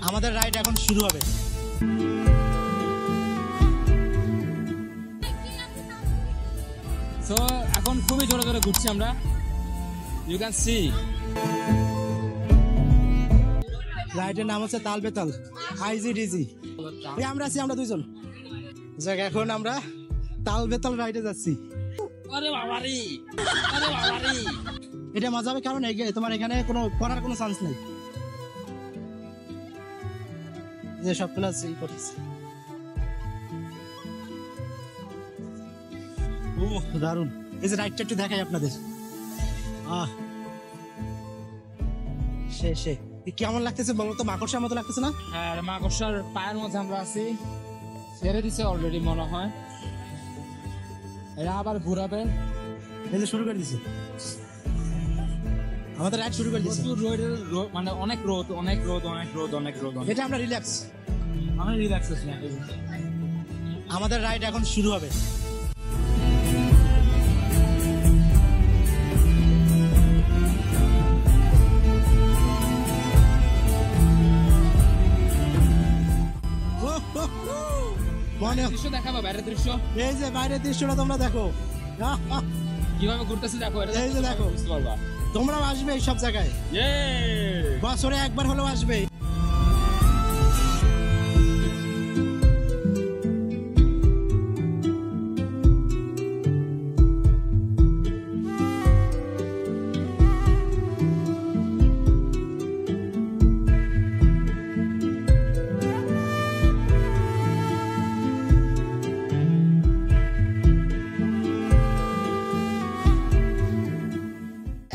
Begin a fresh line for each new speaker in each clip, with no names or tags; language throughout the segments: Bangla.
আমাদের রাইড এখন শুরু হবে।
সো এখন খুবই জোরে জোরে ঘুরছি আমরা, ইউ ক্যান সি।
রাইডের নাম হচ্ছে তাল বেতাল IGDG। আমরা আছি, আমরা দুইজন। যাক, এখন আমরা তাল বেতাল রাইডে যাচ্ছি।
আরে বাবারি, আরে বাবারি।
এটা মজা হবে কারণ তোমার এখানে কোনো পড়ার কোনো চান্স নেই, যে সব ক্লাস করতেছে। ও দারুন, এই যে রাইডটা একটু দেখাই আপনাদের। সে কেমন লাগতেছে বলো তো? মাকড়সার মতো লাগতেছে না?
হ্যাঁ, মাকড়সার পায়ের মধ্যে আমরা আছি। ছেড়ে দিছে অলরেডি মনে হয়, এরা আবার ঘুরাবে।
এই যে শুরু করে দিছে, আমাদের রাইড শুরু করে দিছে।
মানে অনেক রোদ, অনেক রোদ, অনেক রোদ, অনেক রোদ।
এটা আমরা রিল্যাক্স,
আমরা রিল্যাক্স আছি।
আমাদের রাইড এখন শুরু হবে।
দৃশ্য দেখাবো, বাইরের দৃশ্য।
এই যে বাইরের দৃশ্যটা তোমরা দেখো,
কিভাবে ঘুরতেছি দেখো।
এই যে দেখো,
বুঝতে পারবা।
তোমরাও আসবে এই সব জায়গায়, বছরে একবার হলেও আসবে।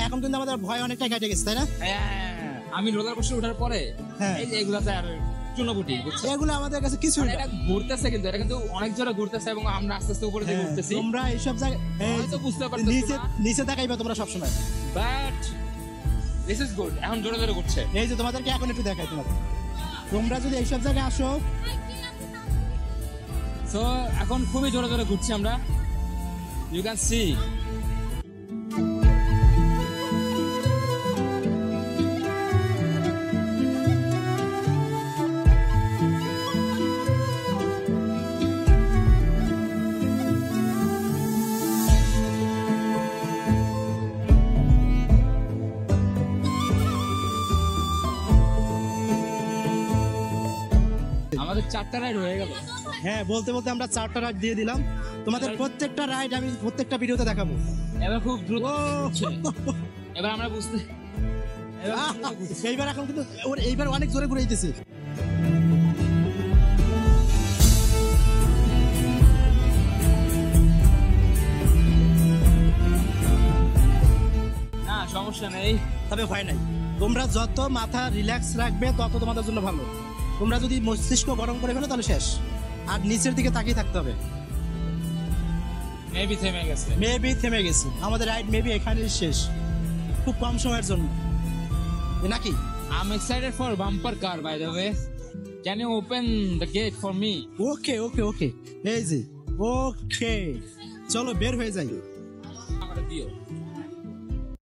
এখন কিন্তু আমাদের ভয় অনেকটা কেটে গেছে, তাই না?
আমি রোলার কোস্টার ওঠার পরে এই যে এগুলাতে আর চুনোপুটি,
এগুলো আমাদের কাছে কিছু না।
এটা ঘুরতেছে, কিন্তু এটা কিন্তু অনেক জোরে ঘুরতেছে এবং আমরা আস্তে আস্তে উপরে দিকে উঠতেছি।
তোমরা এইসব জায়গায়
হয়তো বুঝতে পারতেছো
নিচে
না,
নিচে তাকাইবা তোমরা সব সময়,
বাট দিস ইজ গুড। এখন জোরে জোরে ঘুরছে।
এই যে তোমাদেরকে এখন একটু দেখাই, তোমরা যদি এইসব জায়গায় আসো।
সো এখন খুবই জোরে জোরে ঘুরছি আমরা, ইউ ক্যান সি। আমাদের 4টা রাইড হয়ে গেল।
হ্যাঁ, বলতে বলতে আমরা 4টা রাইড দিয়ে দিলাম। তোমাদের প্রত্যেকটা রাইড আমি প্রত্যেকটা ভিডিওতে দেখাবো।
এবার খুব দ্রুত হচ্ছে। এবার আমরা বুঝতে,
এইবার এখন কিন্তু এইবার অনেক জোরে ঘুরাইতেছে।
না সমস্যা নেই,
তবে ভয় নাই। তোমরা যত মাথা রিল্যাক্স রাখবে তত তোমাদের জন্য ভালো। তোমরা যদি মস্তিষ্ক গরম করে ফেলো তাহলে শেষ। আর নিচের দিকে তাকিয়ে থাকতে হবে।
মেবি থেমে গেছে
আমাদের রাইড, মেবি এখানেই শেষ, খুব কম সময়ের জন্য, নাকি?
I'm excited for bumper car, by the way. Can you open the gate for me?
ওকে, এই যে ওকে, চলো বের হয়ে যাই।
আমাকে দিও।